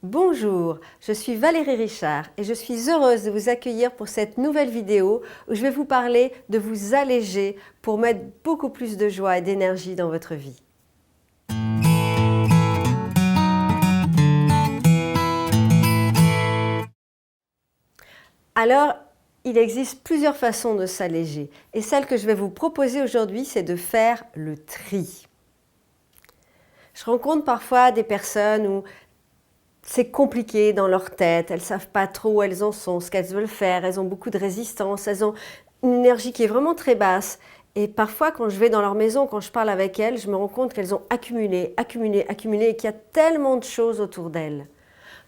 Bonjour, je suis Valérie Richard et je suis heureuse de vous accueillir pour cette nouvelle vidéo où je vais vous parler de vous alléger pour mettre beaucoup plus de joie et d'énergie dans votre vie. Alors, il existe plusieurs façons de s'alléger et celle que je vais vous proposer aujourd'hui, c'est de faire le tri. Je rencontre parfois des personnes où c'est compliqué dans leur tête, elles ne savent pas trop où elles en sont, ce qu'elles veulent faire, elles ont beaucoup de résistance, elles ont une énergie qui est vraiment très basse. Et parfois, quand je vais dans leur maison, quand je parle avec elles, je me rends compte qu'elles ont accumulé et qu'il y a tellement de choses autour d'elles.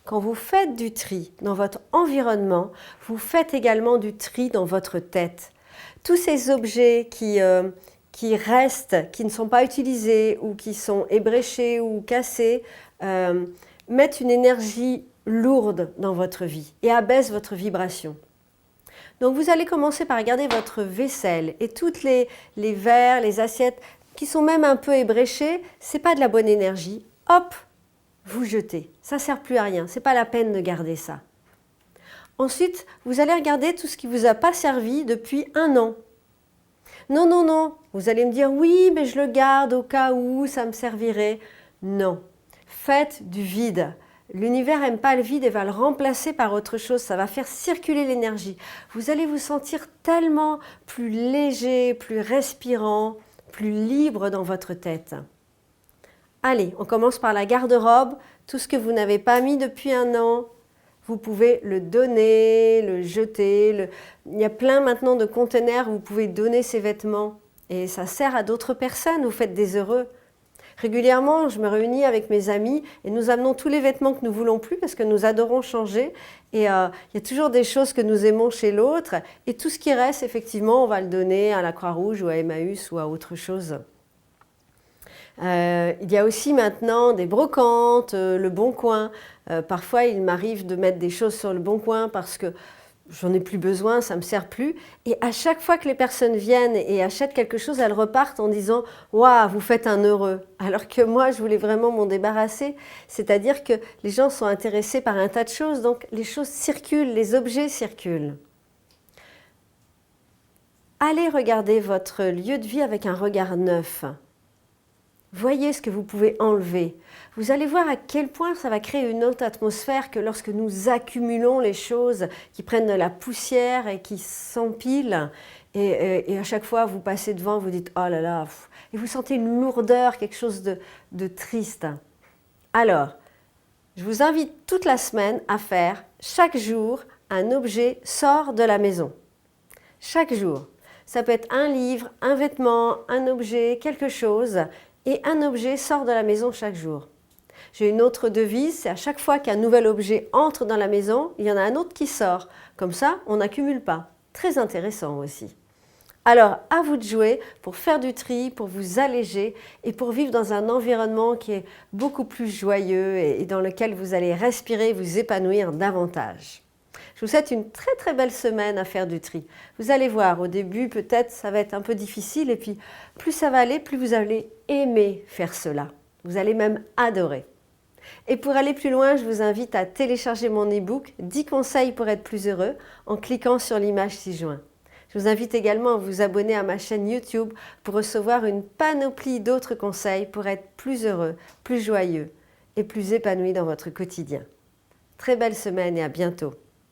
Quand vous faites du tri dans votre environnement, vous faites également du tri dans votre tête. Tous ces objets qui restent, qui ne sont pas utilisés ou qui sont ébréchés ou cassés, mettent une énergie lourde dans votre vie et abaissent votre vibration. Donc vous allez commencer par regarder votre vaisselle et toutes les verres, les assiettes qui sont même un peu ébréchés, ce n'est pas de la bonne énergie. Hop, vous jetez. Ça ne sert plus à rien, ce n'est pas la peine de garder ça. Ensuite, vous allez regarder tout ce qui ne vous a pas servi depuis 1 an. Non, non, non, vous allez me dire oui, mais je le garde au cas où ça me servirait. Non. Faites du vide. L'univers n'aime pas le vide et va le remplacer par autre chose. Ça va faire circuler l'énergie. Vous allez vous sentir tellement plus léger, plus respirant, plus libre dans votre tête. Allez, on commence par la garde-robe. Tout ce que vous n'avez pas mis depuis 1 an, vous pouvez le donner, le jeter. Il y a plein maintenant de containers où vous pouvez donner ces vêtements. Et ça sert à d'autres personnes. Vous faites des heureux. Régulièrement, je me réunis avec mes amis et nous amenons tous les vêtements que nous ne voulons plus parce que nous adorons changer. Et il y a toujours des choses que nous aimons chez l'autre. Et tout ce qui reste, effectivement, on va le donner à la Croix-Rouge ou à Emmaüs ou à autre chose. Il y a aussi maintenant des brocantes, le Bon Coin. Parfois, il m'arrive de mettre des choses sur le Bon Coin parce que j'en ai plus besoin, ça ne me sert plus. Et à chaque fois que les personnes viennent et achètent quelque chose, elles repartent en disant « Waouh, vous faites un heureux !» Alors que moi, je voulais vraiment m'en débarrasser. C'est-à-dire que les gens sont intéressés par un tas de choses, donc les choses circulent, les objets circulent. Allez regarder votre lieu de vie avec un regard neuf. Voyez ce que vous pouvez enlever. Vous allez voir à quel point ça va créer une autre atmosphère que lorsque nous accumulons les choses qui prennent de la poussière et qui s'empilent. Et à chaque fois, vous passez devant, vous dites « Oh là là !» et vous sentez une lourdeur, quelque chose de triste. Alors, je vous invite toute la semaine à faire chaque jour un objet sort de la maison. Chaque jour. Ça peut être un livre, un vêtement, un objet, quelque chose. Et un objet sort de la maison chaque jour. J'ai une autre devise, c'est à chaque fois qu'un nouvel objet entre dans la maison, il y en a un autre qui sort. Comme ça, on n'accumule pas. Très intéressant aussi. Alors, à vous de jouer pour faire du tri, pour vous alléger et pour vivre dans un environnement qui est beaucoup plus joyeux et dans lequel vous allez respirer, vous épanouir davantage. Je vous souhaite une très très belle semaine à faire du tri. Vous allez voir, au début peut-être ça va être un peu difficile et puis plus ça va aller, plus vous allez aimer faire cela. Vous allez même adorer. Et pour aller plus loin, je vous invite à télécharger mon e-book « 10 conseils pour être plus heureux » en cliquant sur l'image ci-joint. Je vous invite également à vous abonner à ma chaîne YouTube pour recevoir une panoplie d'autres conseils pour être plus heureux, plus joyeux et plus épanoui dans votre quotidien. Très belle semaine et à bientôt.